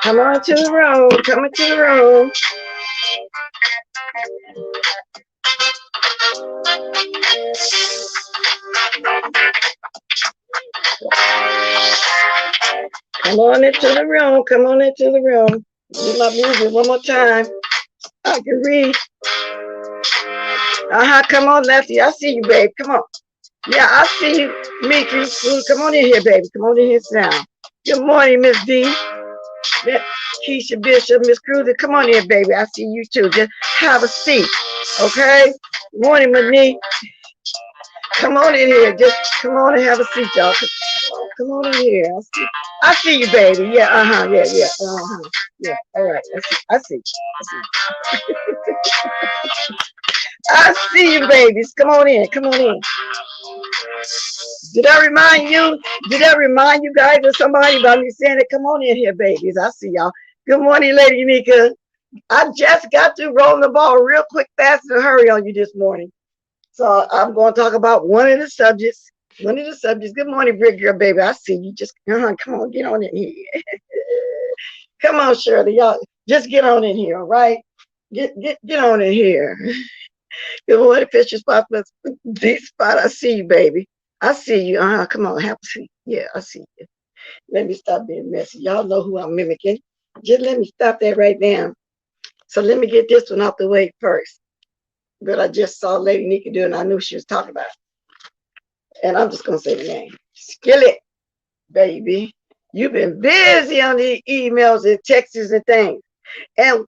Come on to the road. Coming to the road. Come on into the room. Come on into the room. Do my music one more time. I can read. Come on, Lefty. I see you, babe. Come on. Yeah, I see you, Mickey. Come on in here, baby. Come on in here now. Good morning, Miss D. Keisha Bishop, Miss Cruiser. Come on in, baby. I see you too. Just have a seat. Okay? Morning, Monique. Come on in here. Just come on and have a seat, y'all. Come on in here. I see you, baby. Yeah, yeah. Yeah, all right. I see. I see you, babies. Come on in. Come on in. Did I remind you? Did I remind you guys of somebody about me saying it? Come on in here, babies. I see y'all. Good morning, Lady Nika. I just got to roll the ball real quick, fast, and hurry on you this morning. So I'm going to talk about one of the subjects. Good morning, Brick Girl, baby. I see you. Just come on, get on in here. Come on, Shirley, y'all. Just get on in here, all right? Get on in here. Good morning, Fisher Spot. Deep Spot. I see you, baby. I see you. Come on, have a seat. Yeah, I see you. Let me stop being messy. Y'all know who I'm mimicking. Just let me stop that right now. So let me get this one out the way first. But I just saw Lady Nika do it, and I knew she was talking about it. And I'm just going to say the name. Skillet, baby. You've been busy on the emails and texts and things. And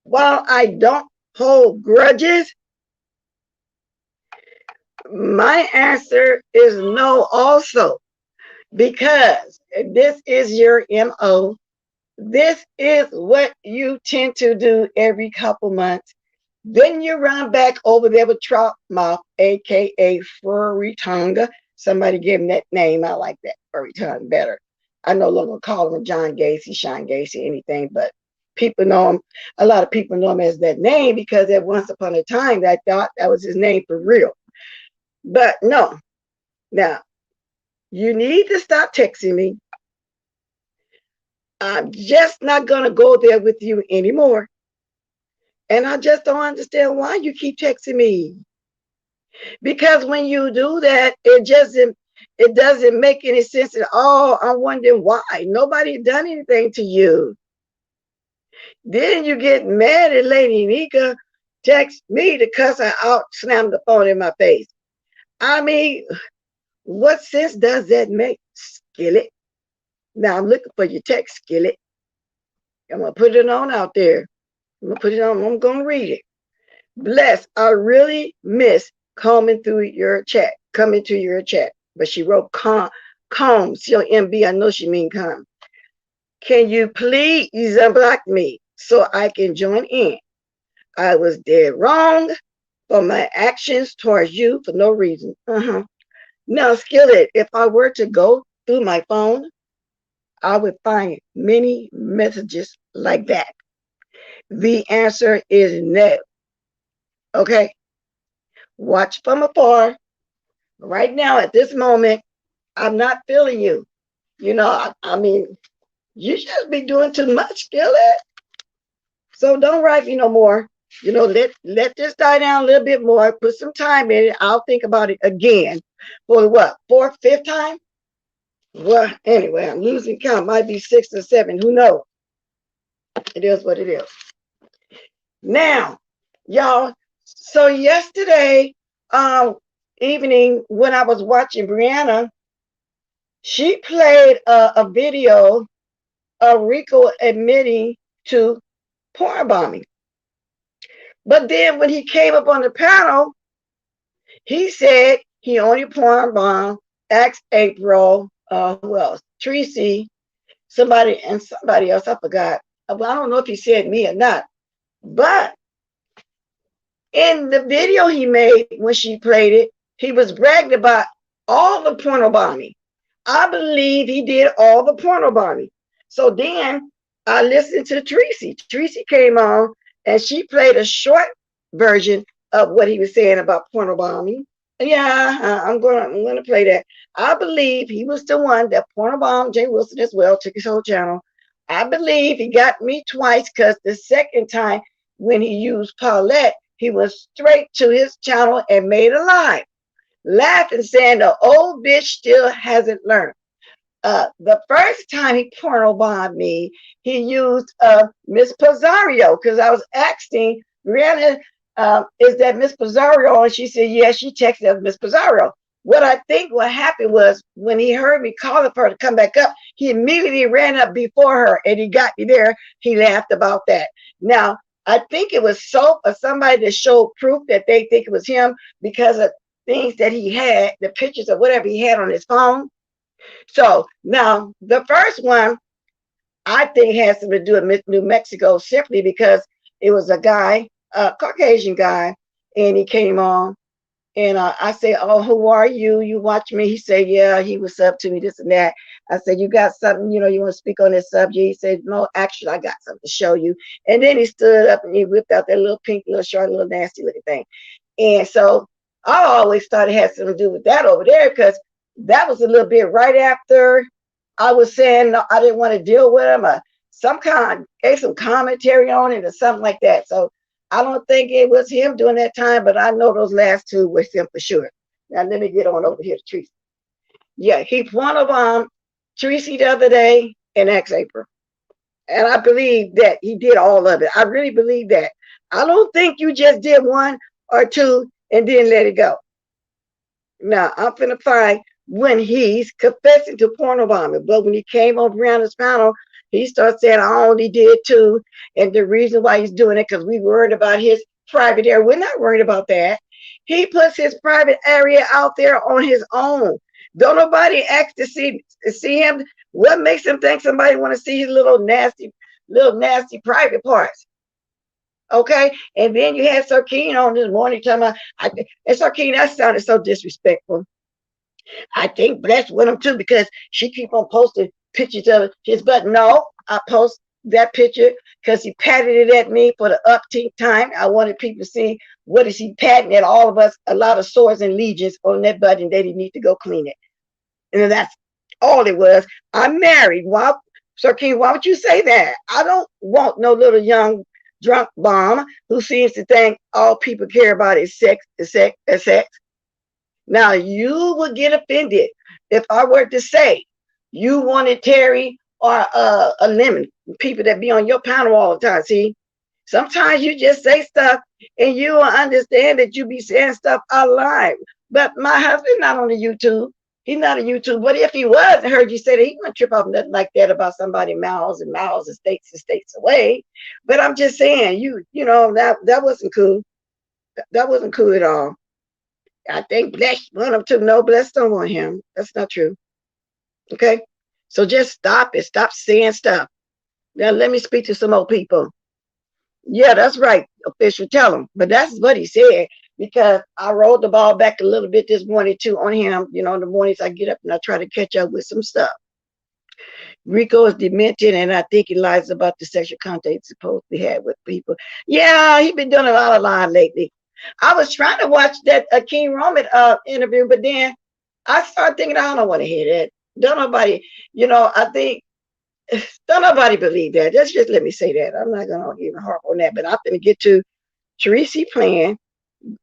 while I don't hold grudges, my answer is no also. Because this is your MO. This is what you tend to do every couple months. Then you run back over there with Trout Mouth, aka Furry Tongue. Somebody gave him that name. I like that, Furry Tongue, better. I no longer call him John Gacy, Sean Gacy, anything, but people know him. A lot of people know him as that name because at once upon a time I thought that was his name for real. But no. Now, you need to stop texting me. I'm just not going to go there with you anymore. And I just don't understand why you keep texting me. Because when you do that, it doesn't make any sense at all. I'm wondering why. Nobody done anything to you. Then you get mad at Lady Nika, text me to cuss her out, slam the phone in my face. I mean, what sense does that make, Skillet? Now I'm looking for your text, Skillet. I'm going to put it on out there. I'm going to put it on. I'm going to read it. Bless, I really miss coming to your chat. But she wrote comb, C-O-M-B. I know she mean come. Can you please unblock me so I can join in? I was dead wrong. for my actions towards you for no reason. Now, Skillet, if I were to go through my phone, I would find many messages like that. The answer is no. Okay? Watch from afar. Right now, at this moment, I'm not feeling you. You know, I mean, you should be doing too much, Skillet. So don't write me no more. You know, let this die down a little bit more. Put some time in it. I'll think about it again. For the what? Fourth, fifth time? Well, anyway, I'm losing count. Might be 6 or 7. Who knows? It is what it is. Now, y'all. So yesterday evening, when I was watching Brianna, she played a video of Rico admitting to porn bombing. But then when he came up on the panel, he said he only porn bombed ex April, who else? Tracy, somebody, and somebody else. I forgot. Well, I don't know if he said me or not. But in the video he made when she played it, he was bragging about all the porno bombing. I believe he did all the porno bombing. So then I listened to Tracy. Tracy came on and she played a short version of what he was saying about porno bombing. Yeah, I'm gonna play that. I believe he was the one that porno bombed Jay Wilson as well, took his whole channel. I believe he got me twice because the second time when he used Paulette, he went straight to his channel and made a live, laughing, saying the old bitch still hasn't learned. The first time he porno bombed me, he used Miss Pizarro because I was asking Brianna, is that Miss Pizarro? And she said, yeah, she texted us Miss Pizarro. What I think what happened was when he heard me calling for her to come back up, he immediately ran up before her and he got me there. He laughed about that. Now, I think it was soap or somebody that showed proof that they think it was him because of things that he had, the pictures of whatever he had on his phone. So now the first one I think has something to do with New Mexico simply because it was a guy, a Caucasian guy, and he came on and I said, oh, who are you? You watch me? He said, yeah, he was up to me, this and that. I said, you got something, you know, you want to speak on this subject? He said, no, actually, I got something to show you. And then he stood up and he whipped out that little pink, little short, little nasty looking thing. And so I always thought it had something to do with that over there because that was a little bit right after I was saying no, I didn't want to deal with him or some kind of gave some commentary on it or something like that. So I don't think it was him during that time, but I know those last two was him for sure. Now let me get on over here to Tracy. Yeah, he one of Tracy the other day and ex-April. And I believe that he did all of it. I really believe that. I don't think you just did one or two and then let it go. Now, I'm finna find when he's confessing to porno bombing. But when he came over around his panel, he started saying, I only did two. And the reason why he's doing it, because we worried about his private area. We're not worried about that. He puts his private area out there on his own. Don't nobody ask to see him. What makes him think somebody want to see his little nasty private parts? Okay, and then you had Sarkeen on this morning talking about, and Sarkeen, that sounded so disrespectful. I think Bless with him too because she keep on posting pictures of his butt. No, I post that picture because he patted it at me for the upteenth time. I wanted people to see what is he patting at all of us, a lot of sores and lesions on that butt, and they didn't need to go clean it. And that's all it was. I'm married. Why, Sarkeen, why would you say that? I don't want no little young drunk bomb who seems to think all people care about is sex. Now you would get offended if I were to say you wanted Terry or a Lemon, people that be on your panel all the time. See, sometimes you just say stuff and you will understand that you be saying stuff out loud. But my husband not on the YouTube. He's not a YouTube. But if he was, I heard you say that he wouldn't trip off nothing like that about somebody miles and states away. But I'm just saying, you know, that wasn't cool. That wasn't cool at all. I think Bless one of them too. No, Bless don't want him. That's not true. Okay? So just stop it. Stop saying stuff. Now let me speak to some old people. Yeah, that's right. Official, tell him. But that's what he said. because I rolled the ball back a little bit this morning too on him. You know, in the mornings I get up and I try to catch up with some stuff. Rico is demented, and I think he lies about the sexual contact he's supposed to have with people. Yeah, he's been doing a lot of lying lately. I was trying to watch that King Roman interview, but then I started thinking, I don't want to hear that. Don't nobody, you know, I think, don't nobody believe that. Just let me say that. I'm not going to even harp on that, but I'm going to get to Teresi playing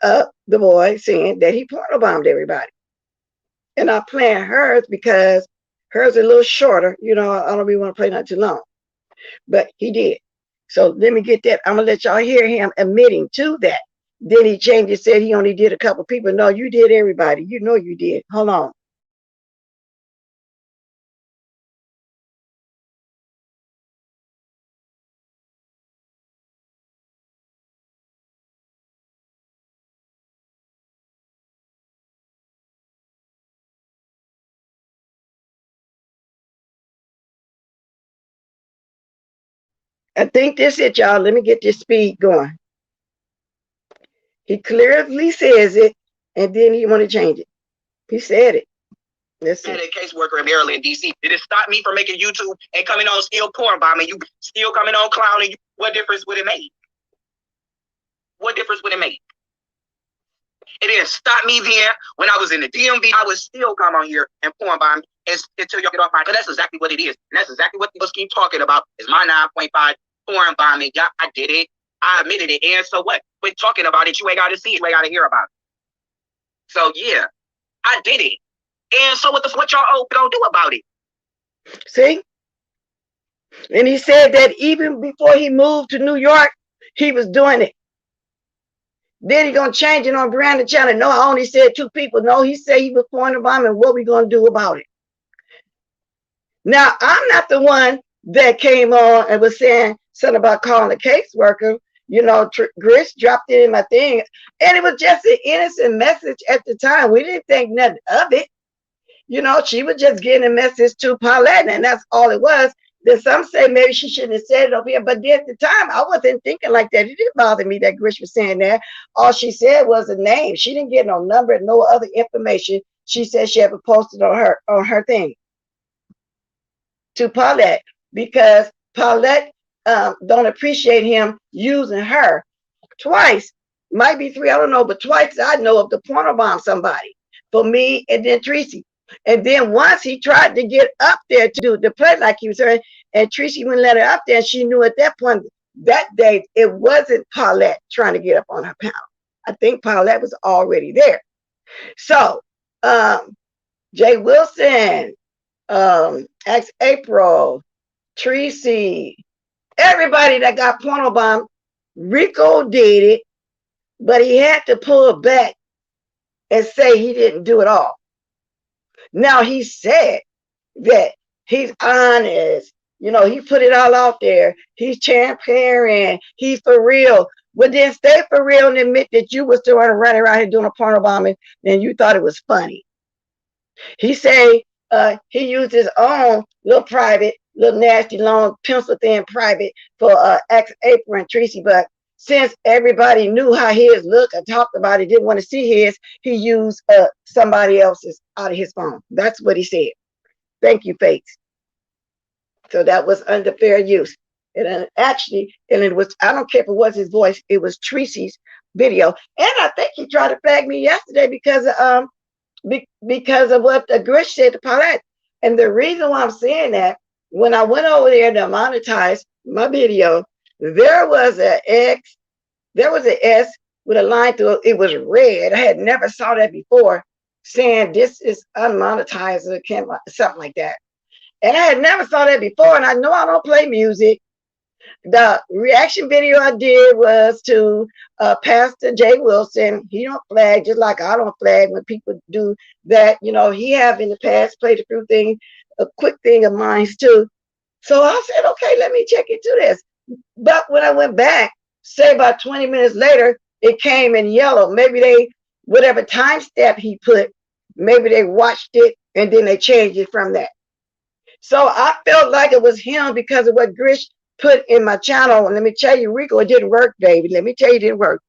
the boy saying that he porno bombed everybody. And I'm playing hers because hers is a little shorter. You know, I don't really want to play not too long. But he did. So let me get that. I'm going to let y'all hear him admitting to that. Then he changed it, said he only did a couple people. No, you did everybody. You know you did. Hold on. I think this it, y'all. Let me get this speed going. He clearly says it, and then he want to change it. He said it. Let's see. I had a caseworker in Maryland, DC. Did it stop me from making YouTube and coming on still porn bombing? You still coming on clowning? What difference would it make? What difference would it make? It didn't stop me there. When I was in the DMV, I would still come on here and porn bomb until y'all get off my. Because that's exactly what it is. And that's exactly what people keep talking about is my 9.5 porn bombing. Yeah, I did it. I admitted it. And so what? Quit talking about it. You ain't got to see it. You ain't got to hear about it. So yeah, I did it. And so what y'all gonna do about it? See? And he said that even before he moved to New York, he was doing it. Then he gonna change it on Brandon Channel. No, I only said 2 people. No, he said he was porn bombing. What we gonna do about it? Now, I'm not the one that came on and was saying something about calling a caseworker. You know, Gris dropped it in my thing, and it was just an innocent message at the time. We didn't think nothing of it. You know, she was just getting a message to Paulette, and that's all it was. Then some say maybe she shouldn't have said it over here, but at the time, I wasn't thinking like that. It didn't bother me that Grish was saying that. All she said was a name. She didn't get no number, no other information. She said she ever posted on her thing to Paulette, because Paulette don't appreciate him using her twice, might be 3, I don't know, but twice I know of the porno bomb somebody for me and then Tracy. And then once he tried to get up there to do the play like he was saying, and Tracy wouldn't let her up there. And she knew at that point, that day, it wasn't Paulette trying to get up on her panel. I think Paulette was already there. So, Jay Wilson, ex April, Tracy, everybody that got porno bomb, Rico did it, but he had to pull back and say he didn't do it all. Now he said that he's honest, you know, he put it all out there. He's transparent, he's for real. But then stay for real and admit that you were still running around here doing a porno bombing and you thought it was funny. He say he used his own little private, little nasty long pencil thin private for ex-April and Tracy, but since everybody knew how his looked and talked about it, didn't want to see his, he used somebody else's out of his phone. That's what he said. Thank you, Faith. So that was under fair use. And actually, and it was, I don't care if it was his voice, it was Tracy's video. And I think he tried to flag me yesterday because of what the Grish said to Paulette. And the reason why I'm saying that, when I went over there to monetize my video, there was an S with a line through it. It was red. I had never saw that before, saying this is unmonetized or something like that. And I had never saw that before. And I know I don't play music. The reaction video I did was to Pastor Jay Wilson. He don't flag, just like I don't flag when people do that. You know, he have in the past played a few things, a quick thing of mine too. So I said, okay, let me check into this. But when I went back, say about 20 minutes later, it came in yellow. Maybe they, whatever time step he put, maybe they watched it and then they changed it from that. So I felt like it was him because of what Grish put in my channel. And let me tell you, Rico, it didn't work, baby. Let me tell you, it didn't work.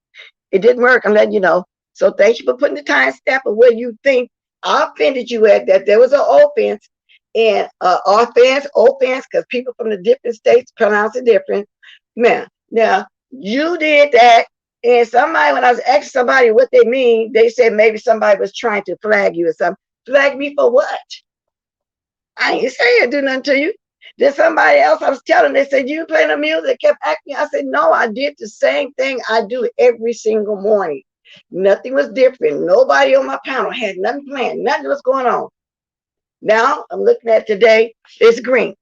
It didn't work. I'm letting you know. So thank you for putting the time stamp of where you think I offended you at, that there was an offense. And offense, because people from the different states pronounce it different. Now, you did that. And somebody, when I was asking somebody what they mean, they said maybe somebody was trying to flag you or something. Flag me for what? I ain't say I do nothing to you. Then somebody else I was telling, they said, you playing the music, kept acting. I said, no, I did the same thing I do every single morning. Nothing was different. Nobody on my panel had nothing planned. Nothing was going on. Now I'm looking at today, it's green.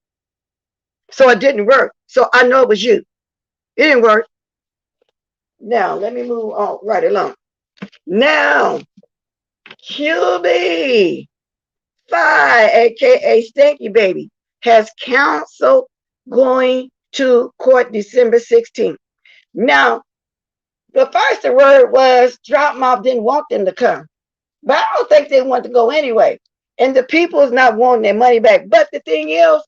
So it didn't work. So I know it was you. It didn't work. Now let me move on right along. Now, QB 5, aka Stanky Baby, has counsel going to court December 16th. Now, the first word was drop mouth didn't want them to come. But I don't think they want to go anyway. And the people is not wanting their money back. But the thing is,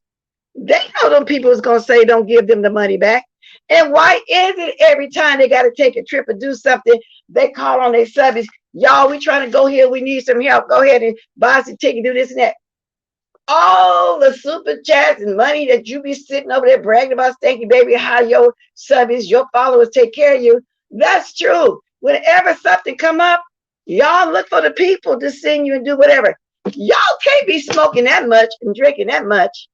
they know them people is going to say don't give them the money back. And why is it every time they got to take a trip or do something, they call on their subbies, y'all, we trying to go here, we need some help, go ahead and buy us a ticket, do this and that. All the super chats and money that you be sitting over there bragging about, Stanky Baby, how your subbies, your followers take care of you, that's true. Whenever something come up, y'all look for the people to sing you and do whatever. Y'all can't be smoking that much and drinking that much.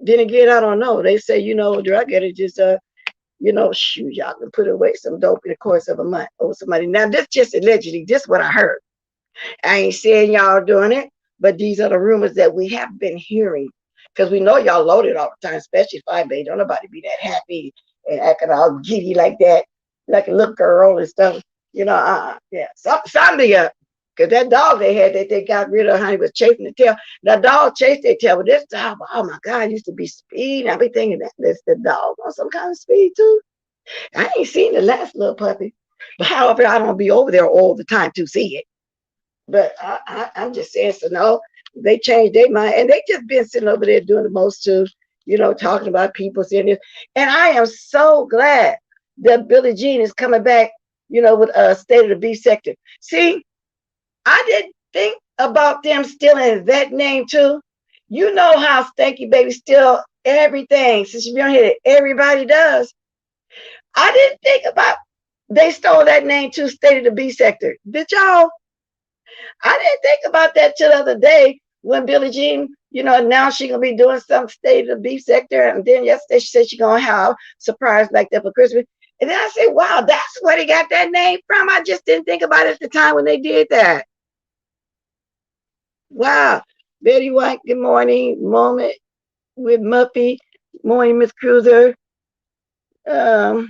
Then again, I don't know. They say, drug addict just, shoot, y'all can put away some dope in the course of a month or somebody. Now, this just allegedly, this is what I heard. I ain't saying y'all doing it, but these are the rumors that we have been hearing. Because we know y'all loaded all the time, especially 5 Don't nobody be that happy and acting all giddy like that, like a little girl and stuff. Yeah. Somebody up. Because that dog they had that they got rid of, honey, was chasing the tail. The dog chased their tail, but this dog, oh my God, used to be speed. I be thinking that this the dog on some kind of speed too. I ain't seen the last little puppy. But however, I don't be over there all the time to see it. But I'm just saying, so no, they changed their mind. And they just been sitting over there doing the most too, talking about people saying this. And I am so glad that Billie Jean is coming back, with State of the B sector. See, I didn't think about them stealing that name too. You know how Stanky Baby steal everything. Since you've been here, that everybody does. I didn't think about they stole that name too, State of the B sector. Did y'all? I didn't think about that till the other day when Billie Jean, announced she's gonna be doing some State of the B sector, and then yesterday she said she's gonna have a surprise like that for Christmas. And then I said, wow, that's where they got that name from. I just didn't think about it at the time when they did that. Wow. Betty White, good morning. Moment with Muffy. Morning, Miss Cruiser. You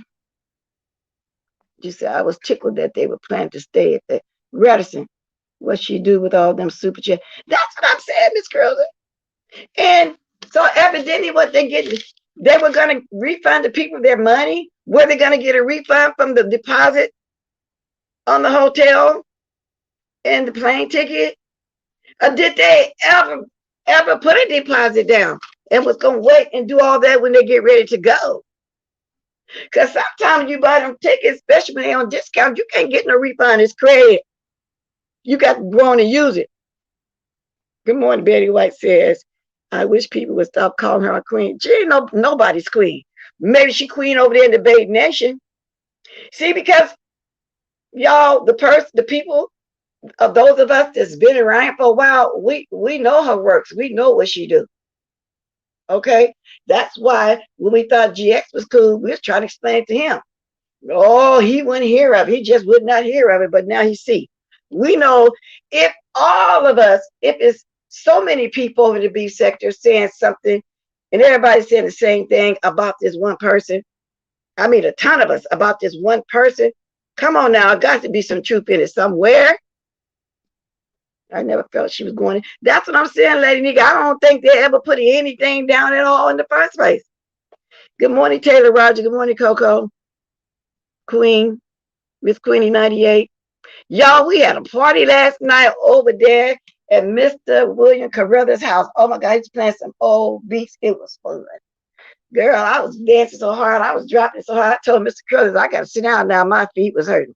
said I was tickled that they were planning to stay at the Radisson. What she do with all them super chats? That's what I'm saying, Miss Cruiser. And so evidently what they were going to refund the people their money. Were they going to get a refund from the deposit on the hotel and the plane ticket? Or did they ever put a deposit down and was going to wait and do all that when they get ready to go? Because sometimes you buy them tickets, especially when they're on discount, you can't get no refund. It's credit. You got to go on and use it. Good morning, Betty White says, I wish people would stop calling her a queen. She ain't nobody's queen. Maybe she queen over there in the Bay Nation. See, because y'all, the people, of those of us that's been around for a while, we know her works. We know what she do. Okay? That's why when we thought GX was cool, we was trying to explain it to him. Oh, he wouldn't hear of it. He just would not hear of it, but now he see. We know if all of us, if it's so many people over the B sector saying something and everybody's saying the same thing about this one person, I mean a ton of us about this one person, come on now, got to be some truth in it somewhere. I never felt she was going in. That's what I'm saying, lady nigga. I don't think they ever put anything down at all in the first place. Good morning, Taylor Roger. Good morning, Coco. Queen, Miss Queenie 98. Y'all, we had a party last night over there at Mr. William Carruthers' house. Oh my God, he's playing some old beats. It was fun. Girl, I was dancing so hard. I was dropping so hard. I told Mr. Carruthers, I got to sit down now. My feet was hurting.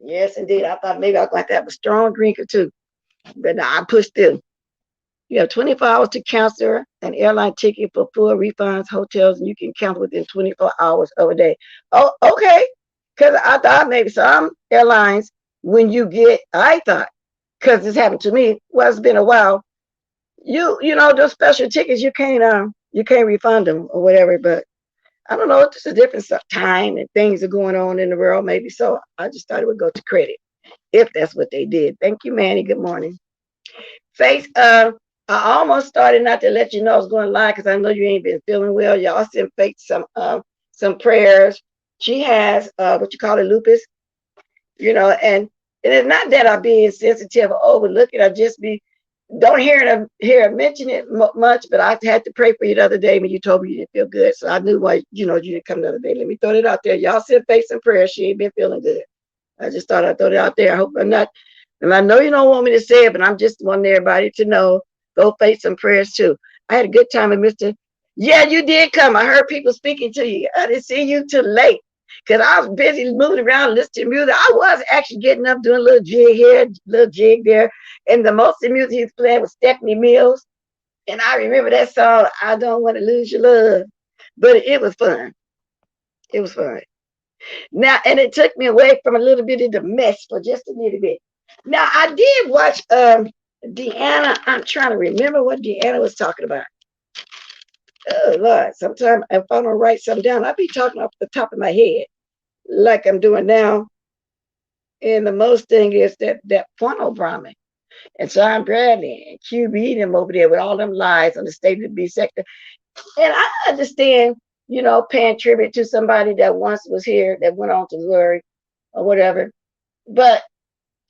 Yes, indeed. I thought maybe I was going to have a strong drink or two, but nah, I pushed through. You have 24 hours to cancel an airline ticket for full refunds, hotels, and you can cancel within 24 hours of a day. Oh, okay. Because I thought maybe some airlines, when you get, I thought, because this happened to me, well, it's been a while. You know, those special tickets, you can't refund them or whatever. But I don't know, it's just a different time and things are going on in the world, maybe. So I just thought it would go to credit if that's what they did. Thank you, Manny. Good morning. Face, I almost started not to let you know I was going live because I know you ain't been feeling well. Y'all send Faith some prayers. She has what you call it, lupus, you know, and it's not that I'm being sensitive or overlooking. I just be don't hear her mention it much, but I had to pray for you the other day when you told me you didn't feel good. So I knew why, you know, you didn't come the other day. Let me throw it out there. Y'all send Faith some prayers. She ain't been feeling good. I just thought I'd throw it out there. I hope I'm not. And I know you don't want me to say it, but I'm just wanting everybody to know. Go face some prayers too. I had a good time with Mr. Yeah, you did come. I heard people speaking to you. I didn't see you till late because I was busy moving around, listening to music. I was actually getting up, doing a little jig here, little jig there. And the most of the music he was playing was Stephanie Mills. And I remember that song, I Don't Want to Lose Your Love. But it was fun. It was fun. Now, and it took me away from a little bit of the mess for just a little bit. Now, I did watch Deanna. I'm trying to remember what Deanna was talking about. Oh, Lord. Sometimes if I don't write something down, I'll be talking off the top of my head like I'm doing now. And the most thing is that funnel Brahmin and Sean Bradley and QB them over there with all them lies on the state of the B sector. And I understand, you know, paying tribute to somebody that once was here that went on to glory or whatever. But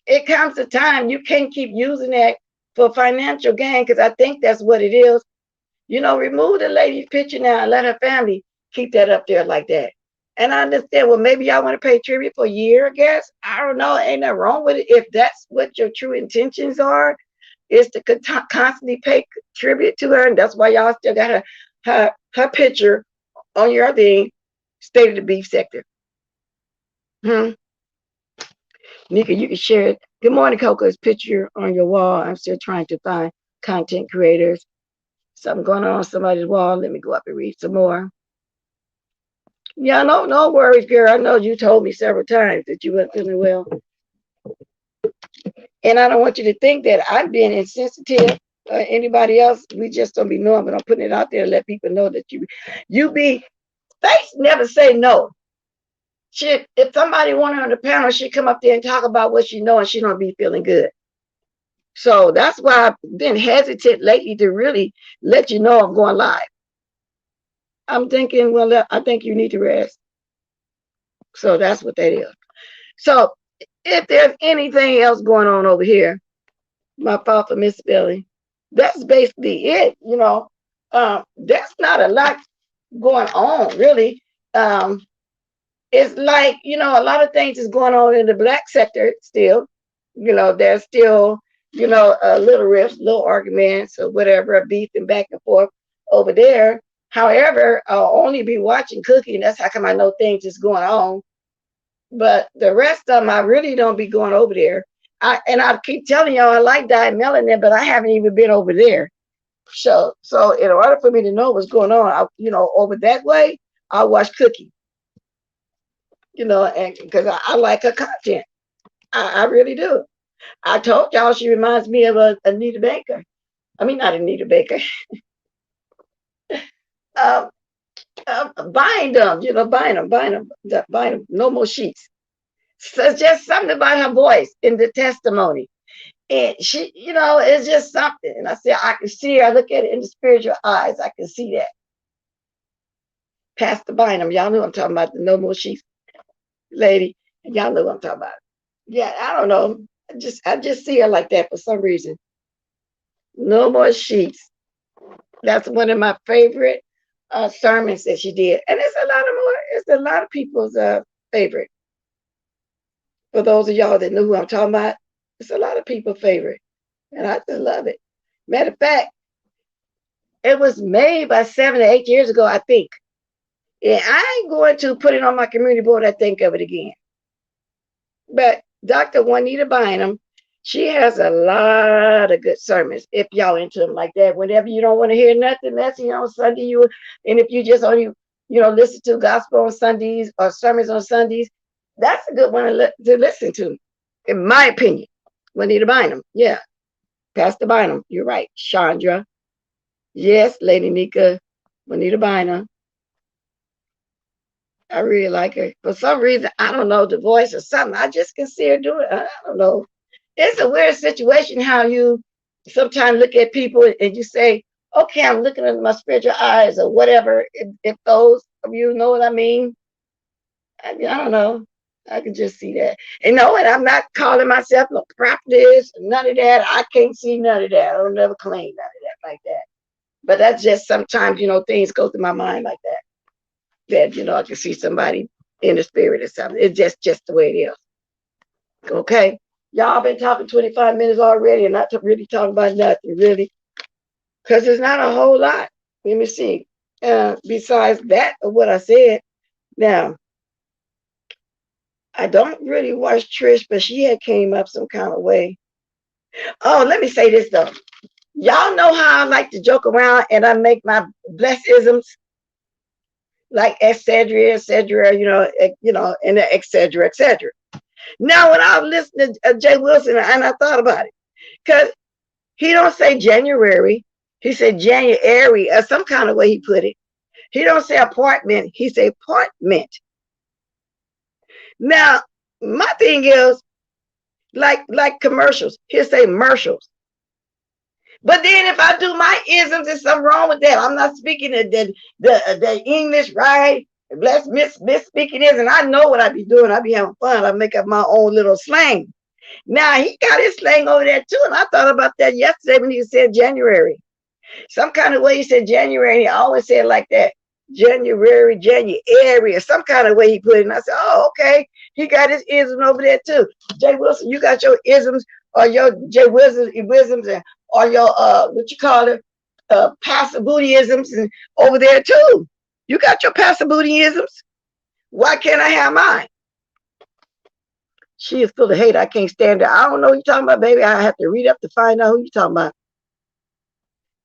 it comes a time you can't keep using that for financial gain because I think that's what it is. You know, remove the lady's picture now and let her family keep that up there like that. And I understand, well, maybe y'all want to pay tribute for a year, I guess. I don't know. Ain't nothing wrong with it. If that's what your true intentions are, is to constantly pay tribute to her. And that's why y'all still got her picture on your thing, state of the beef sector. Nika, you can share it. Good morning, Coco's picture on your wall. I'm still trying to find content creators. Something going on somebody's wall. Let me go up and read some more. Yeah, no worries, girl. I know you told me several times that you weren't feeling well. And I don't want you to think that I'm being insensitive or anybody else. We just don't be knowing, but I'm putting it out there to let people know that you be, Face never say no. If somebody want her on the panel, she come up there and talk about what she know and she don't be feeling good. So that's why I've been hesitant lately to really let you know I'm going live. I'm thinking, well, I think you need to rest. So that's what that is. So if there's anything else going on over here, my fault for misspelling, that's basically it. You know, there's not a lot going on really. It's like, you know, a lot of things is going on in the Black sector still. You know, there's still, you know, little rifts, little arguments or whatever, beefing back and forth over there. However, I'll only be watching Cookie, and that's how come I know things is going on. But the rest of them, I really don't be going over there. I keep telling y'all I like Diet Melanin, but I haven't even been over there. So in order for me to know what's going on, you know, over that way, I'll watch Cookie. You know, and because I like her content. I really do. I told y'all she reminds me of Anita Baker. I mean, not Anita Baker. BYNUM, you know, BYNUM, no more sheets. So it's just something about her voice in the testimony. And she, you know, it's just something. And I said, I can see her. I look at it in the spiritual eyes. I can see that. Pastor BYNUM, y'all know I'm talking about, the no more sheets lady. Y'all know what I'm talking about. Yeah, I don't know. I just see her like that for some reason. No more sheets. That's one of my favorite sermons that she did. And it's a lot of people's favorite. For those of y'all that know who I'm talking about, it's a lot of people's favorite. And I just love it. Matter of fact, it was made by 7 to 8 years ago, I think. And I ain't going to put it on my community board. I think of it again. But Dr. Juanita Bynum, she has a lot of good sermons if y'all into them like that. Whenever you don't want to hear nothing messy on Sunday, and if you just only listen to gospel on Sundays or sermons on Sundays, that's a good one to listen to, in my opinion. Juanita Bynum, yeah, Pastor Bynum, you're right. Chandra, yes, Lady Nika, Juanita Bynum. I really like her. For some reason, I don't know, the voice or something. I just can see her do it. I don't know. It's a weird situation how you sometimes look at people and you say, okay, I'm looking at my spiritual eyes or whatever. If those of you know what I mean. I don't know. I can just see that. And no, and I'm not calling myself no prophetess, none of that. I can't see none of that. I don't never claim none of that like that. But that's just sometimes, things go through my mind like that. That, I can see somebody in the spirit or something. It's just the way it is. Okay. Y'all been talking 25 minutes already and not really talking about nothing, really. Because there's not a whole lot. Let me see. Besides that of what I said. Now, I don't really watch Trish, but she had came up some kind of way. Oh, let me say this though. Y'all know how I like to joke around and I make my blessisms like etc., and etc., etc. Now, when I was listening to Jay Wilson, and I thought about it, because he don't say January, he said January, or some kind of way he put it. He don't say apartment, he say apartment. Now, my thing is, like commercials, he'll say commercials. But then if I do my isms, there's something wrong with that. I'm not speaking the English right. Let's misspeaking is, and I know what I be doing. I be having fun. I make up my own little slang. Now he got his slang over there too, and I thought about that yesterday when he said January. Some kind of way he said January, and he always said like that. January, or some kind of way he put it. And I said, oh, okay. He got his isms over there too. Jay Wilson, you got your isms or your Jay wisdoms and or your what you call it, Pastor Bootyisms and over there too. You got your Pastor Bootyisms. Why can't I have mine? She is full of hate. I can't stand her. I don't know what you're talking about, baby. I have to read up to find out who you're talking about.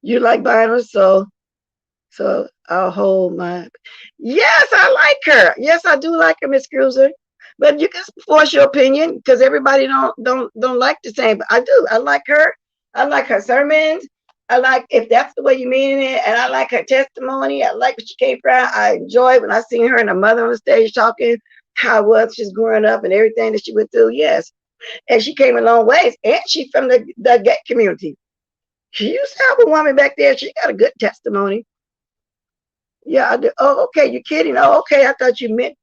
You like Bynum, so I'll hold my. Yes, I like her. Yes, I do like her, Miss Cruiser. But you can force your opinion because everybody don't like the same. But I do. I like her. I like her sermons. I like if that's the way you mean it, and I like her testimony. I like what she came from. I enjoyed when I seen her and her mother on the stage talking how it was just growing up and everything that she went through. Yes, and she came a long ways, and she's from the gay community. She used to have a woman back there. She got a good testimony. Yeah, I do. Oh, okay. You're kidding. Oh, okay. I thought you meant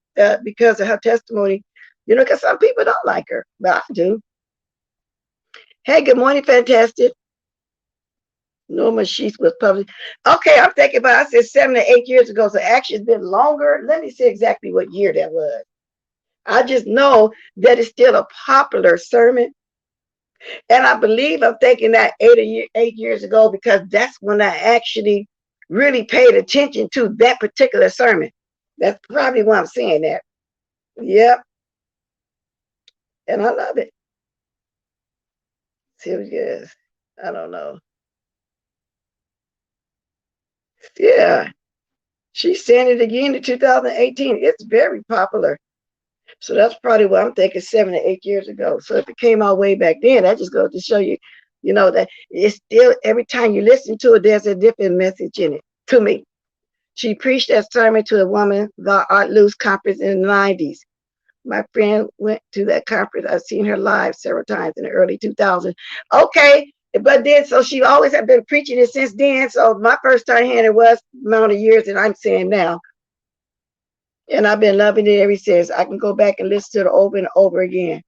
because of her testimony. Because some people don't like her, but I do. Hey, good morning, fantastic. Norma Sheets was published. Okay, I'm thinking about, I said 7 to 8 years ago, so actually it's been longer. Let me see exactly what year that was. I just know that it's still a popular sermon. And I believe I'm thinking that 8 years ago because that's when I actually really paid attention to that particular sermon. That's probably why I'm saying that. Yep. And I love it. See what it is. I don't know. Yeah. She's saying it again in 2018. It's very popular. So that's probably what I'm thinking 7 to 8 years ago. So if it came out way back then, that just goes to show you, that it's still, every time you listen to it, there's a different message in it to me. She preached that sermon to a woman, the Art Loose conference in the 90s. My friend went to that conference. I've seen her live several times in the early 2000s. Okay, but then, so she always had been preaching it since then. So my first time hearing it was the amount of years that I'm saying now. And I've been loving it ever since. I can go back and listen to it over and over again.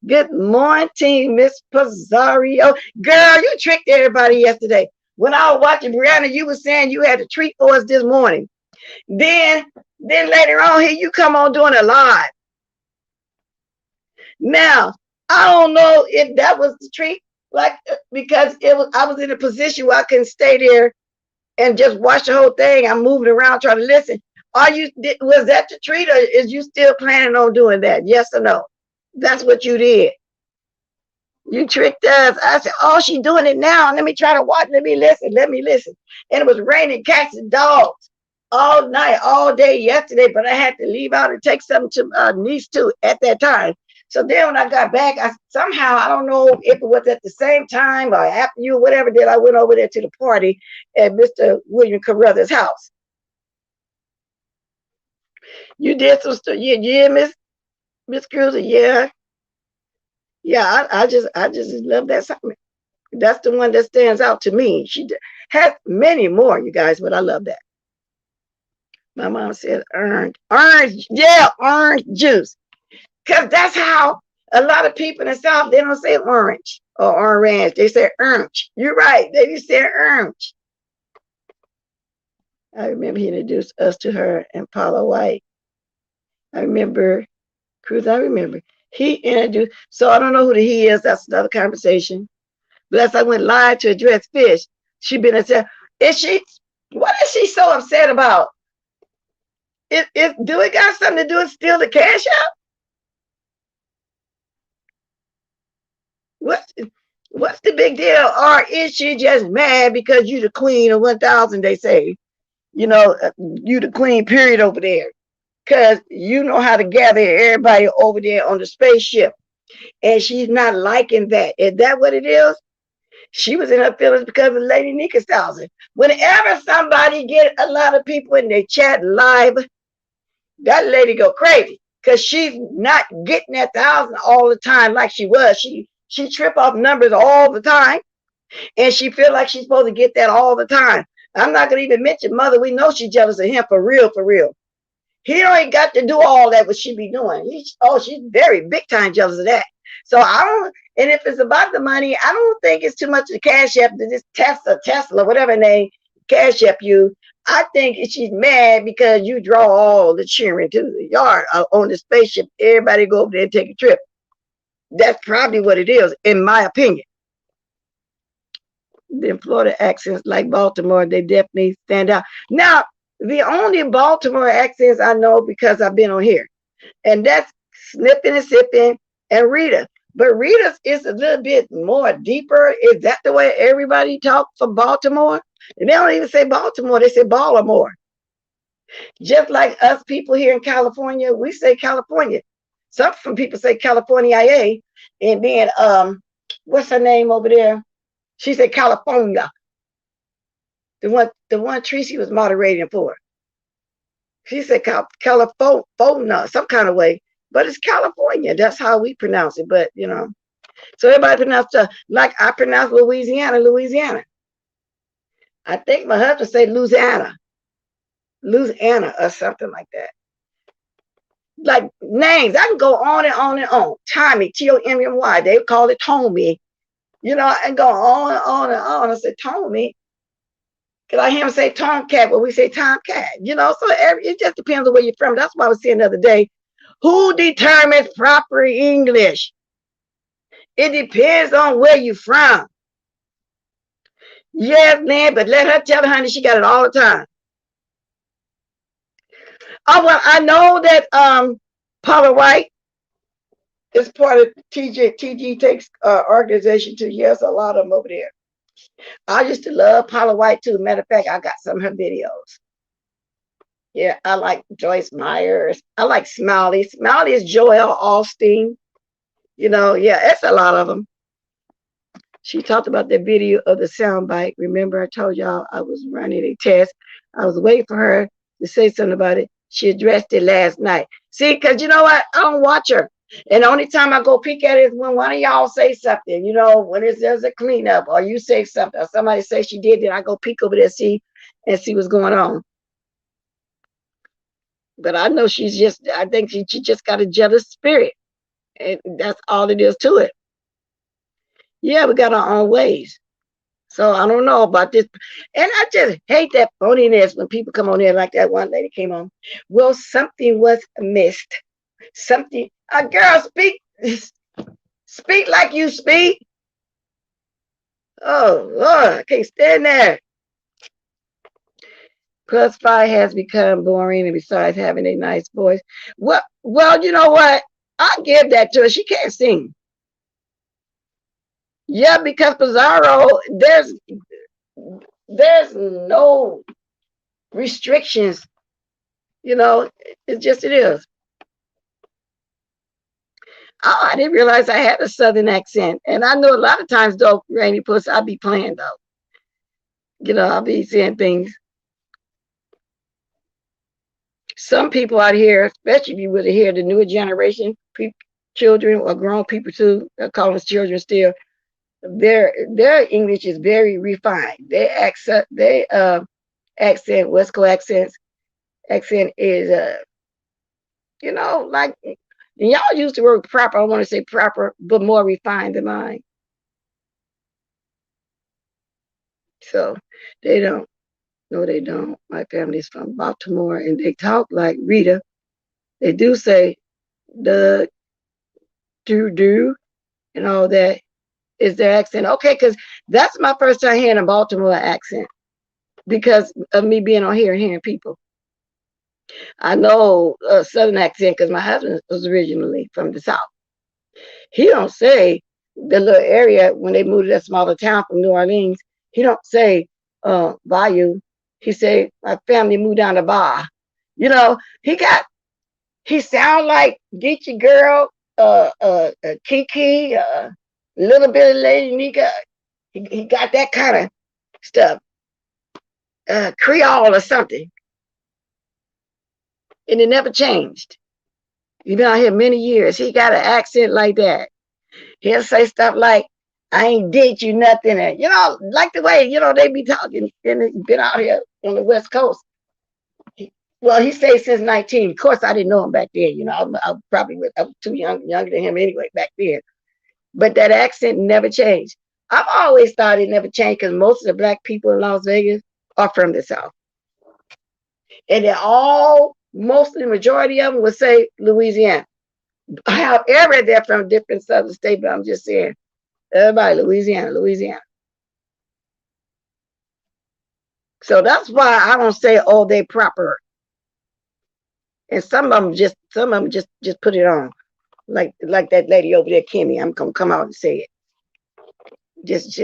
Good morning, Miss Pizzario. Girl, you tricked everybody yesterday. When I was watching Brianna, you were saying you had a treat for us this morning. Then later on here, you come on doing a live. Now, I don't know if that was the treat, because I was in a position where I couldn't stay there and just watch the whole thing. I'm moving around trying to listen. Was that the treat, or is you still planning on doing that? Yes or no? That's what you did. You tricked us. I said, oh, she's doing it now. Let me try to watch. Let me listen. Let me listen. And it was raining cats and dogs all night, all day yesterday, but I had to leave out and take something to my niece too at that time. So then when I got back, somehow, I don't know if it was at the same time or after you, whatever, then I went over there to the party at Mr. William Carruthers' house. You did some stuff. Yeah, Miss Cruiser, yeah. Yeah, I just love that song. That's the one that stands out to me. She has many more, you guys, but I love that. My mom said orange, yeah, orange juice. Because that's how a lot of people in the South, they don't say orange or orange. They say orange. You're right. They just say orange. I remember he introduced us to her and Paula White. I remember, Cruz, I remember. He introduced, so I don't know who the he is. That's another conversation. But as I went live to address Fish, she been and said, what is she so upset about? Do it got something to do with steal the cash out? What's the big deal? Or is she just mad because you the queen of 1,000, they say? You know, you the queen, period, over there. Because you know how to gather everybody over there on the spaceship. And she's not liking that. Is that what it is? She was in her feelings because of Lady Nika Thousand. Whenever somebody get a lot of people in their chat live, that lady go crazy because she's not getting that 1,000 all the time like she was. She trip off numbers all the time, and she feel like she's supposed to get that all the time. I'm not gonna even mention Mother. We know she's jealous of him for real, for real. He ain't got to do all that what she be doing. She's very big time jealous of that. So I don't. And if it's about the money, I don't think it's too much of cash app to just Tesla, whatever name, cash app you. I think she's mad because you draw all the cheering to the yard on the spaceship. Everybody go over there and take a trip. That's probably what it is, in my opinion. The Florida accents like Baltimore, they definitely stand out. Now, the only Baltimore accents I know because I've been on here, and that's Snipping and Sipping and Rita. But Rita's is a little bit more deeper. Is that the way everybody talks from Baltimore? And they don't even say Baltimore, they say Baltimore. Just like us people here in California, we say California. Some people say California, and then what's her name over there? She said California. The one Tracy was moderating for. She said California, some kind of way. But it's California. That's how we pronounce it. But you know, so everybody pronounce like I pronounce Louisiana. I think my husband said Louisiana or something like that. Like names, I can go on and on and on. Tommy, Tommy, they call it Tommy. You know, and go on and on and on. I said Tommy. Cause I hear him say Tomcat, but we say Tomcat. You know, so it just depends on where you're from. That's what I was saying the other day. Who determines proper English? It depends on where you're from. Yes, man, but let her tell her, honey, she got it all the time. Oh, well, I know that Paula White is part of TG Takes organization too. Yes, a lot of them over there. I used to love Paula White too. Matter of fact, I got some of her videos. Yeah, I like Joyce Myers. I like Smiley. Smiley is Joel Osteen. You know, yeah, it's a lot of them. She talked about the video of the soundbite. Remember, I told y'all I was running a test. I was waiting for her to say something about it. She addressed it last night. See, because you know what? I don't watch her. And the only time I go peek at it is when one of y'all say something, you know, when there's a cleanup or you say something or somebody say she did, then I go peek over there see what's going on. But I know I think she just got a jealous spirit. And that's all it is to it. Yeah, we got our own ways. So I don't know about this. And I just hate that phoniness when people come on there like that one lady came on. Well, something was missed. Something, a girl, speak like you speak. Oh, Lord, I can't stand there. +5 has become boring, and besides having a nice voice. Well, you know what? I give that to her. She can't sing. Yeah, because Pizarro, there's no restrictions. You know, it just it is. Oh, I didn't realize I had a Southern accent. And I know a lot of times, though, Rainy Puss, I'll be playing, though. You know, I'll be saying things. Some people out here, especially if you would hear the newer generation, children or grown people too, I call them children still, their English is very refined. Accent, West Coast accent is you know, like y'all use the word proper. I want to say proper, but more refined than mine. So they don't. No, they don't. My family's from Baltimore, and they talk like Rita. They do say the do and all that is their accent. Okay, because that's my first time hearing a Baltimore accent because of me being on here and hearing people. I know a Southern accent because my husband was originally from the South. He don't say the little area when they moved to that smaller town from New Orleans. He don't say Bayou. He say my family moved down to Bar. You know, he sound like Geechee Girl, Kiki, Little Bit of Lady Nika. He got that kind of stuff, Creole or something, and it never changed. He been out here many years. He got an accent like that. He'll say stuff like, I ain't did you nothing. And, you know, like the way, you know, they be talking and been out here on the West Coast. Well, he stayed since 19. Of course, I didn't know him back then. You know, I was too younger than him anyway back then. But that accent never changed. I've always thought it never changed because most of the black people in Las Vegas are from the South. And they're all, most of the majority of them would say Louisiana. However, they're from different southern states, but I'm just saying, everybody, Louisiana. So that's why I don't say, oh, they proper. And some of them just put it on. Like that lady over there, Kimmy. I'm gonna come out and say it. Just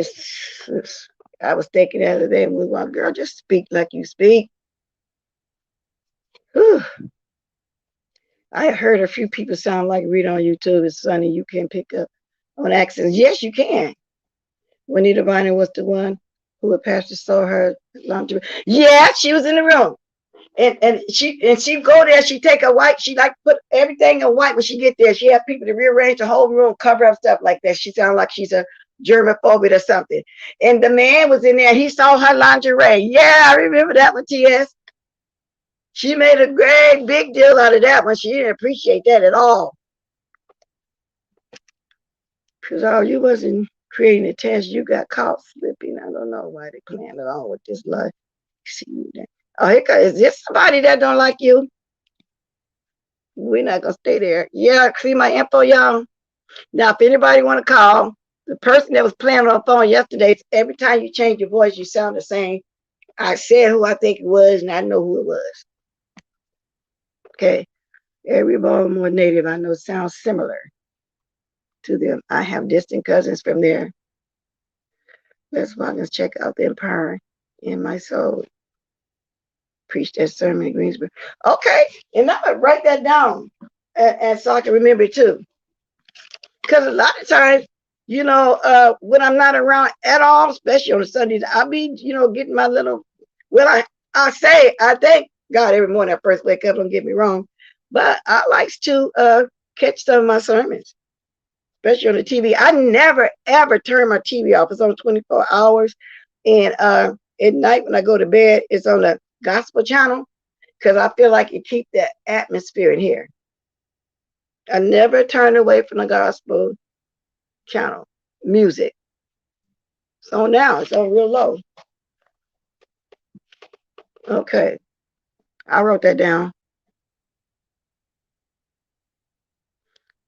I was thinking the other day, and we want, girl, just speak like you speak. Whew. I heard a few people sound like Rita on YouTube. It's funny, you can pick up on accents. Yes, you can. Juanita Bynum was the one who would pastor saw her lingerie. Yeah, she was in the room. And she go there, she take a white, she like put everything in white when she get there. She has people to rearrange the whole room, cover up stuff like that. She sounds like she's a germaphobe or something. And the man was in there, he saw her lingerie. Yeah, I remember that one, TS. She made a great big deal out of that one. She didn't appreciate that at all. Because all you wasn't creating a test, you got caught slipping. I don't know why they playing it on with this life. See that. Oh, is this somebody that don't like you? We're not gonna stay there. Yeah, see my info, y'all. Now, if anybody want to call, the person that was playing on the phone yesterday, every time you change your voice, you sound the same. I said who I think it was, and I know who it was. Okay, every Baltimore native I know sounds similar to them. I have distant cousins from there. Let's walk and check out the empire in my soul. Preach that sermon in Greensboro. Okay, and I'm gonna write that down, and so I can remember it too. Because a lot of times, you know, when I'm not around at all, especially on the Sundays, I'll be, you know, getting my little. Well, I thank God every morning I first wake up. Don't get me wrong, but I like to catch some of my sermons, especially on the TV. I never ever turn my TV off. It's on 24 hours, and at night when I go to bed, it's on the gospel channel because I feel like it keeps the atmosphere in here. I never turn away from the gospel channel music. So now it's on real low. Okay, I wrote that down.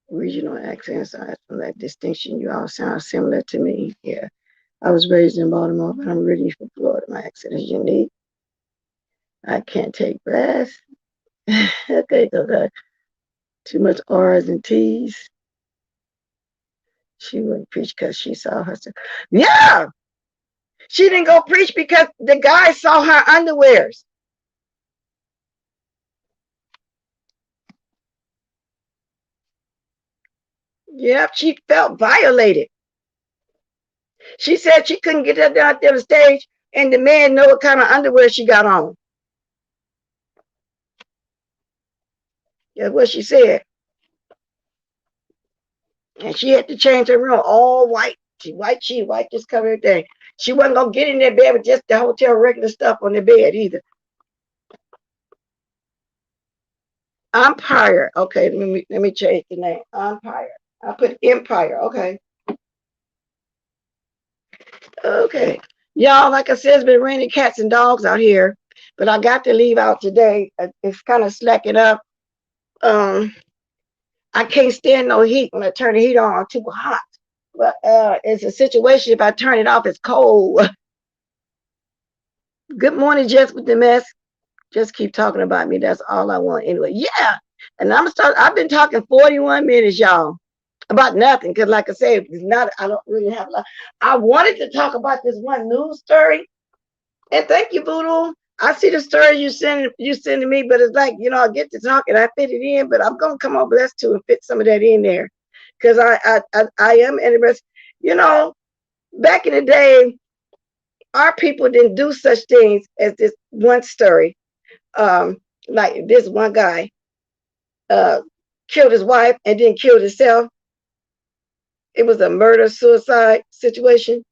Regional accents, that distinction. You all sound similar to me. Yeah, I was raised in Baltimore, but I'm originally from Florida. My accent is unique. I can't take breaths. Okay. Too much R's and T's. She wouldn't preach because she saw herself. Yeah, she didn't go preach because the guy saw her underwears. Yep, she felt violated. She said she couldn't get that down there the stage and the man know what kind of underwear she got on. That's what she said. And she had to change her room all white. She white, just cover everything. She wasn't gonna get in their bed with just the hotel regular stuff on the bed either. Empire. Okay, let me change the name. Empire. I put Empire. Okay. Okay. Y'all, like I said, it's been raining cats and dogs out here, but I got to leave out today. It's kind of slacking up. I can't stand no heat. When I turn the heat on, I'm too hot. But it's a situation. If I turn it off, it's cold. Good morning, Jess with the mess. Just keep talking about me. That's all I want anyway. Yeah. And I've been talking 41 minutes, y'all, about nothing. Because like I said, it's not, I don't really have a lot. I wanted to talk about this one news story. And thank you, Voodoo. I see the story you sending me, but it's like, I get to talk and I fit it in, but I'm gonna come on blessed too and fit some of that in there. Because I am interested. Back in the day, our people didn't do such things as this one story. Like this one guy killed his wife and then killed himself. It was a murder-suicide situation.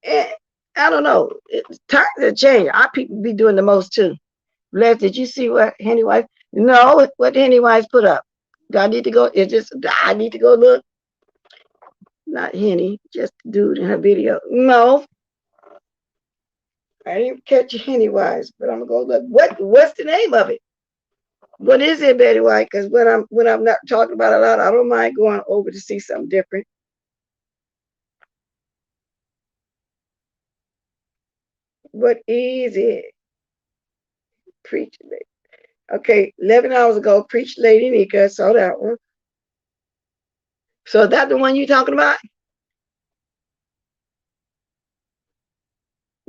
And I don't know. Times have changed. Our people be doing the most too. Les, did you see what Henny Wise? No, what Henny Wise put up? Do I need to go? I need to go look. Not Henny, just the dude in her video. No. I didn't catch Henny Wise, but I'm gonna go look. What's the name of it? What is it, Betty White? Because when I'm not talking about a lot, I don't mind going over to see something different. What is it? Preach Lady. Okay, 11 hours ago, Preach Lady Nika. I saw that one. So is that the one you talking about?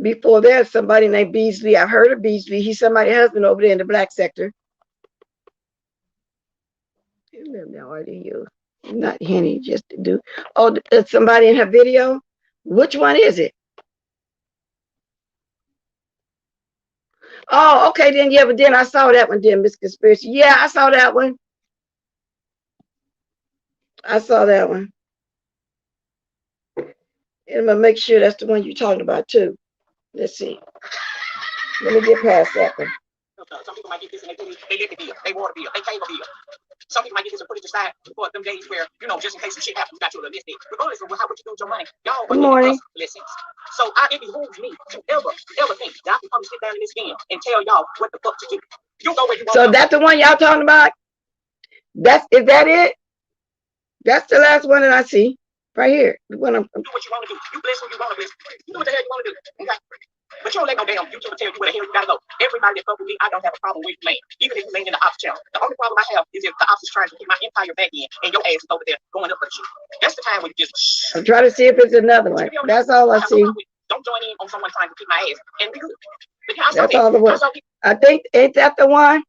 Before that, somebody named Beasley. I've heard of Beasley. He's somebody's husband over there in the black sector. Not Henny, just the dude. Oh, somebody in her video? Which one is it? Oh, okay, then, yeah, but then I saw that one, then, Miss Conspiracy. Yeah, I saw that one. I saw that one. And I'm going to make sure that's the one you're talking about, too. Let's see. Let me get past that one. Some people might get this and they live the bill, they water bill, they cable bill. Some people might get this and put it aside for them days where, just in case some shit happens, you got your little list. Regardless of what you do with your money, y'all Good morning. Lessons. So it behooves me to ever think that I can come sit down in this game and tell y'all what the fuck to do. You go where you want. So that's the one y'all talking about? Is that it? That's the last one that I see right here. When I'm do what you want to do. You bless who you want to bless. You do what the hell you want to do. Okay? But you don't let no damn YouTuber tell you where the hell you gotta go. Everybody that fuck with me, I don't have a problem with you, man. Even if you ain't in the ops channel. The only problem I have is if the ops is trying to get my empire back in and your ass is over there going up for the shit. That's the time when you just I'm trying to see if it's another one. That's all I see. Don't join in on someone trying to keep my ass and be good. That's all the one. I think, ain't that the one?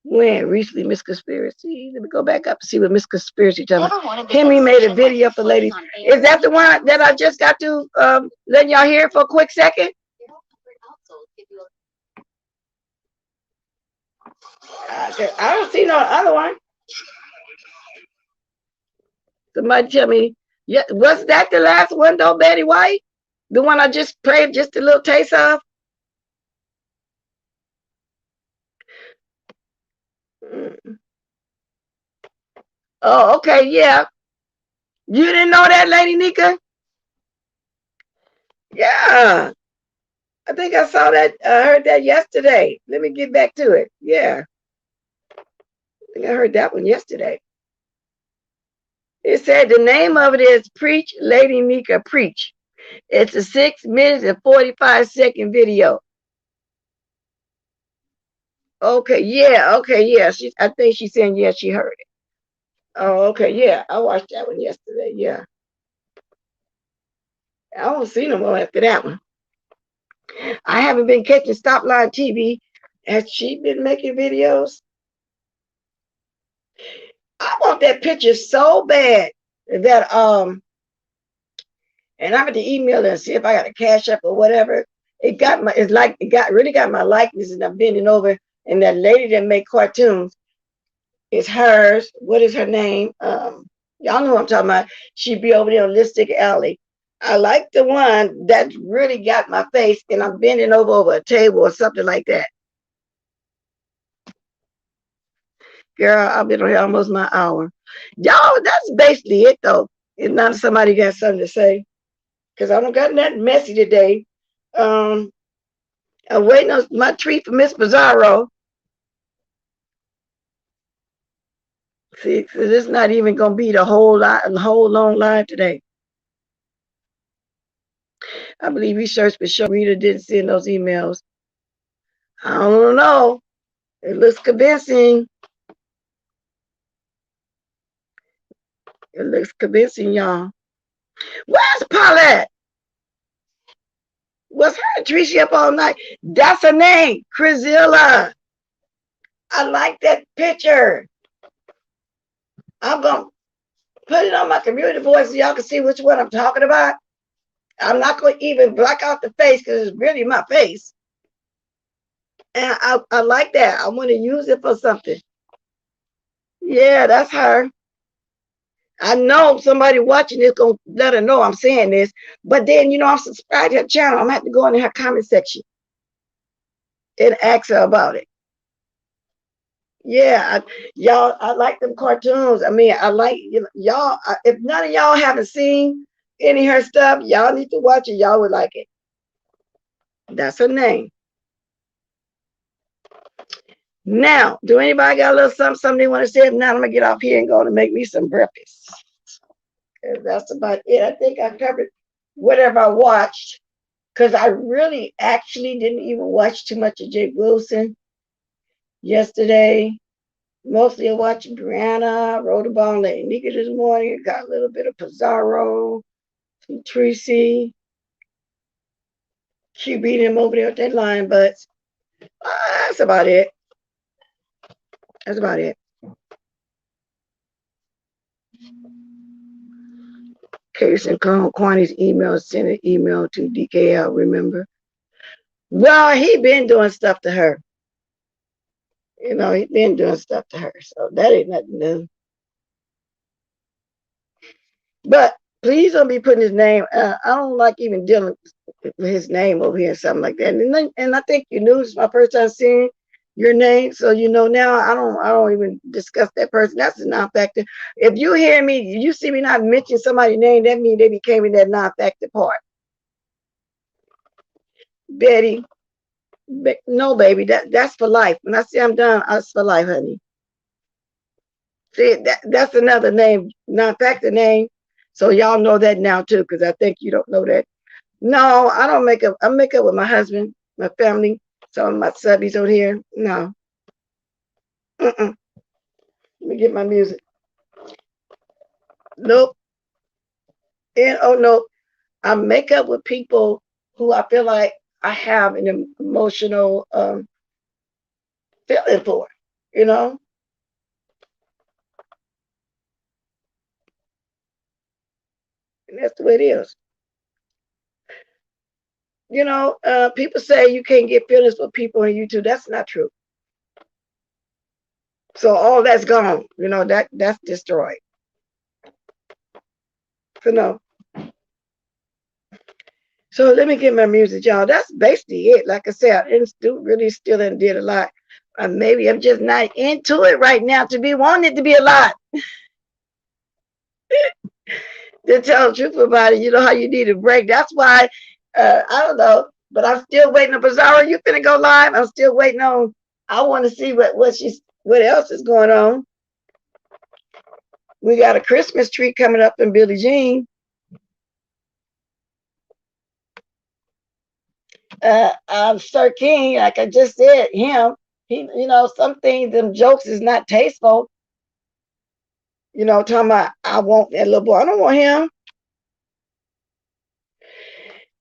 When recently Miss Conspiracy. Let me go back up and see what Miss Conspiracy told me. Henry made a video for ladies. Is that the one that I just got to let y'all hear for a quick second? I don't see no other one. Somebody tell me, yeah, was that the last one though, Betty White? The one I just played just a little taste of? Oh, okay, yeah. You didn't know that, Lady Nika? Yeah. I think I saw that, heard that yesterday. Let me get back to it. Yeah. I think I heard that one yesterday. It said the name of it is Preach Lady Nika Preach. It's a 6 minutes and 45-second video. Okay, yeah, okay, yeah. I think she's saying, yeah, she heard it. Oh, okay, yeah. I watched that one yesterday. Yeah. I don't see no more after that one. I haven't been catching Stop Line TV. Has she been making videos? I want that picture so bad that and I'm going to email her and see if I got a cash up or whatever. Really got my likeness, and I'm bending over, and that lady that make cartoons is hers. What is her name? Y'all know what I'm talking about. She be over there on Lipstick Alley. I like the one that really got my face, and I'm bending over a table or something like that. Girl, I've been on here almost my hour. Y'all, that's basically it though. If not, somebody got something to say. Because I don't got nothing messy today. Um, I'm waiting on my treat for Miss Bizarro. See, so this is not even gonna be the whole long line today. I believe research for sure Rita didn't send those emails. I don't know. It looks convincing. It looks convincing, y'all. Where's Paulette? Was her and Tracy up all night? That's her name, Crizilla. I like that picture. I'm gonna put it on my community board so y'all can see which one I'm talking about. I'm not gonna even block out the face because it's really my face. And I like that. I want to use it for something. Yeah, that's her. I know somebody watching this gonna let her know I'm saying this, but then I'm subscribed to her channel. I'm gonna have to go in her comment section and ask her about it. Yeah, y'all, I like them cartoons. I mean, I like y'all. If none of y'all haven't seen any of her stuff, y'all need to watch it. Y'all would like it. That's her name. Now, do anybody got a little something they want to say? If not, I'm gonna get off here and go to make me some breakfast. That's about it. I think I covered whatever I watched because I really actually didn't even watch too much of Jake Wilson yesterday. Mostly I watched Brianna, rode about on Nika this morning. Got a little bit of Pizarro, some Tracy. She beat him over there with that lion butts. That's about it. That's about it. Case and Quani's email, sent an email to DKL, remember? Well, he been doing stuff to her. He been doing stuff to her. So that ain't nothing new. But please don't be putting his name. I don't like even dealing with his name over here, something like that. And I think you knew it's my first time seeing your name, so now I don't even discuss that person. That's a non-factor. If you hear me, you see me not mention somebody's name, that means they became in that non-factor part. Betty, no, baby, that's for life. When I say I'm done, that's for life, honey. See, that's another name, non-factor name. So y'all know that now too, because I think you don't know that. No, I don't make up. I make up with my husband, my family, some of my subbies over here. No. Let me get my music. Nope. And oh no, I make up with people who I feel like I have an emotional feeling for. And that's the way it is. People say you can't get feelings for people on YouTube. That's not true. So all that's gone. That's destroyed. So no. So let me get my music, y'all. That's basically it. Like I said, I didn't really still didn't did a lot. Maybe I'm just not into it right now to be wanting it to be a lot. To tell the truth about it, you know how you need a break. That's why I don't know, but I'm still waiting on Bizarro. You finna go live? I'm still waiting on. I want to see what else is going on. We got a Christmas tree coming up in Billie Jean. Sir King, like I just said, him. He, you know, some things, them jokes is not tasteful. You know, talking about, I want that little boy. I don't want him.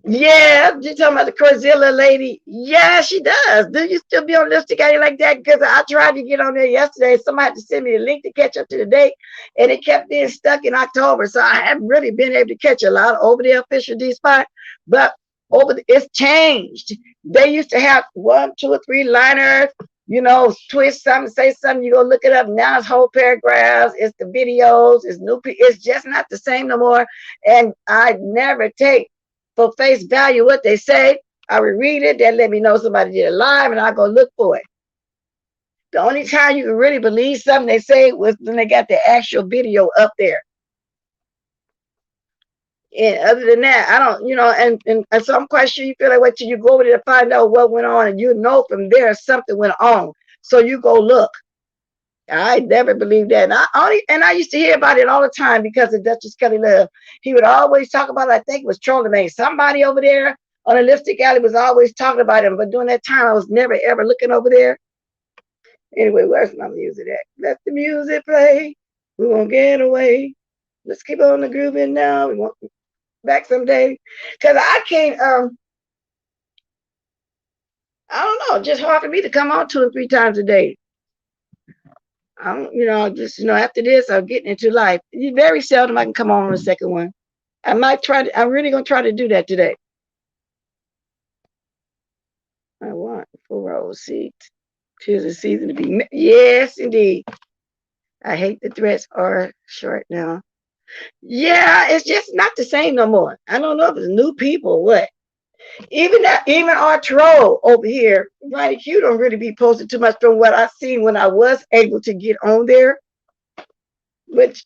Yeah, you talking about the Corzilla lady? Yeah, she does. Do you still be on Lipstick Alley like that? Because I tried to get on there yesterday. Somebody had to send me a link to catch up to the date, and it kept being stuck in October. So I haven't really been able to catch a lot over the official D spot. But it's changed. They used to have 1, 2, or 3 liners. You know, twist something, say something. You go look it up. Now it's whole paragraphs. It's the videos. It's new. It's just not the same no more. And I never take for face value what they say. I would read it, they let me know somebody did it live, and I go look for it. The only time you can really believe something they say was when they got the actual video up there. And other than that, I don't, you know, and so I'm quite sure you feel like, wait till you go over there to find out what went on, and you know from there something went on. So you go look. I never believed that. And I used to hear about it all the time because of Duchess Kelly Love. He would always talk about it. I think it was Charlemagne. Somebody over there on the Lipstick Alley was always talking about him. But during that time, I was never ever looking over there. Anyway, where's my music at? Let the music play. We won't get away. Let's keep on the grooving now. We want back someday. Because I can't, I don't know, just hard for me to come on 2 or 3 times a day. You know, just, you know, after this, I'm getting into life. Very seldom I can come on a second one. I might try to, I'm really going to try to do that today. I want 4 row seats. 'Tis the season to be, yes, indeed. I hate the threats are short now. Yeah, it's just not the same no more. I don't know if it's new people or what. Even our troll over here, Ronnie Q don't really be posting too much from what I've seen when I was able to get on there. But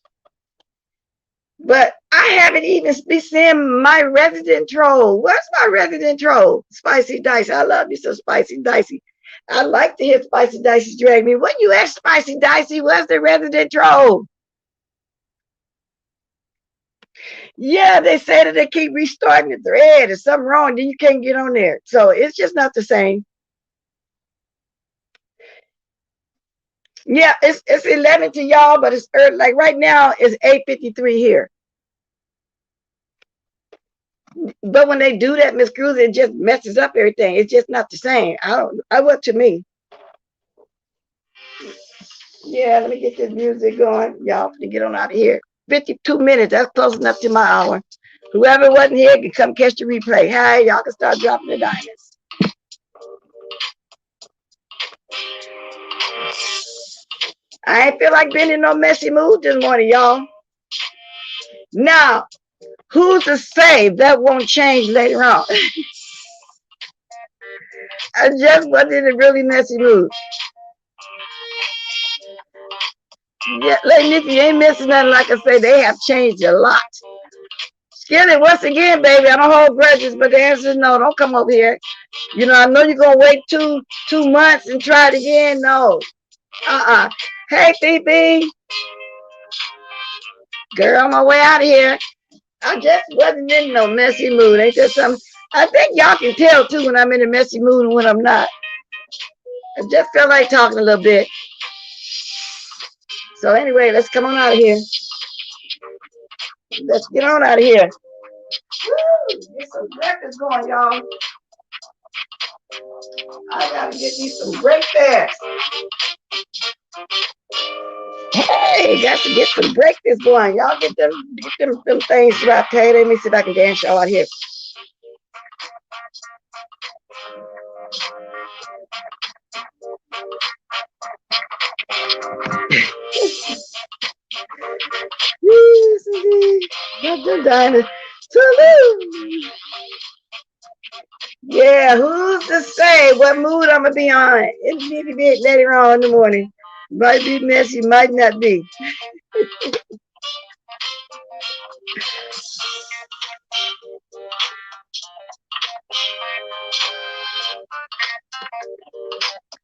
I haven't even been seeing my resident troll. Where's my resident troll? Spicy Dicey. I love you so, Spicy Dicey. I like to hear Spicy Dicey drag me. When you ask Spicy Dicey, where's the resident troll? Yeah, they say that they keep restarting the thread. There's something wrong, then you can't get on there. So it's just not the same. Yeah, it's 11 to y'all, but it's early. Like right now, it's 8:53 here. But when they do that, Miss Cruz, it just messes up everything. It's just not the same. What to me. Yeah, let me get this music going. Y'all to get on out of here. 52 minutes. That's close enough to my hour. Whoever wasn't here can come catch the replay. Hi, y'all can start dropping the diamonds. I ain't feel like being in no messy mood this morning, y'all. Now, who's to say that won't change later on? I just wasn't in a really messy mood. Yeah, Lady Nikki ain't missing nothing. Like I say, they have changed a lot. Skillet, once again, baby, I don't hold grudges, but the answer is no. Don't come over here. You know, I know you're going to wait two months and try it again. No. Hey, Phoebe. Girl, on my way out of here. I just wasn't in no messy mood. Ain't that something? I think y'all can tell, too, when I'm in a messy mood and when I'm not. I just feel like talking a little bit. So anyway, let's come on out of here. Let's get on out of here. Woo, get some breakfast going, y'all. I gotta get these some breakfast. Hey, got to get some breakfast going. Y'all get them things wrapped. Hey, let me see if I can dance y'all out here. Yes, indeed. Got them diamonds. Yeah, who's to say what mood I'm gonna be on? It's need to be later on in the morning. Might be messy, might not be.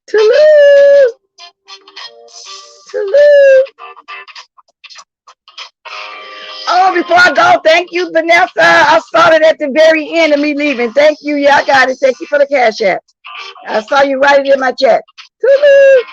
Toulouse! Toulouse! Oh, before I go, thank you, Vanessa. I saw it at the very end of me leaving. Thank you. Yeah, I got it. Thank you for the cash app. I saw you write it in my chat. Toodaloo.